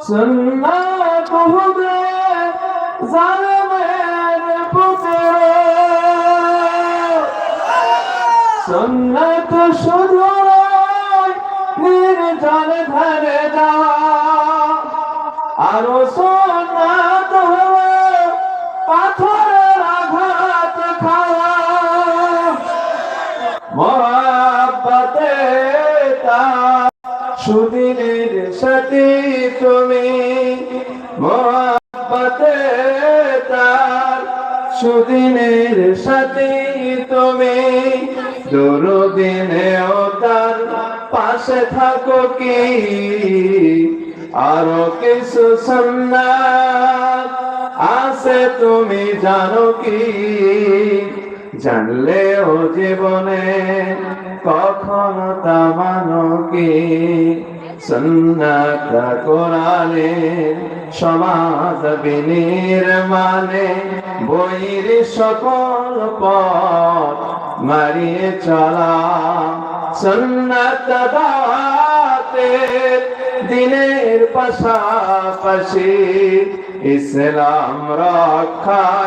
সুন্নাত হুদে জালেমের পুত্র সুন্নাত শুধু নির্জন ধরে যাওয়া আরো সুন্নাত হলো পাথরের আঘাত খাওয়া মহাব্বতে তার সুদিনের সাথী তুমি মহাব্বতে তার সুদিনের সাথী তুমি দুরুদিনেও তার পাশে থাকো কি আরো কিছু সুন্নাত আছে তুমি জানো কি জানলেও জীবনে কখনো তা মানো কি সুন্নাত কোরআনের সমাজ বিনির্মাণে বইয়ের সকল পথ মারিয়ে চলা সুন্নাত দাওয়াতের দিনের পাশাপাশি ইসলাম রক্ষায়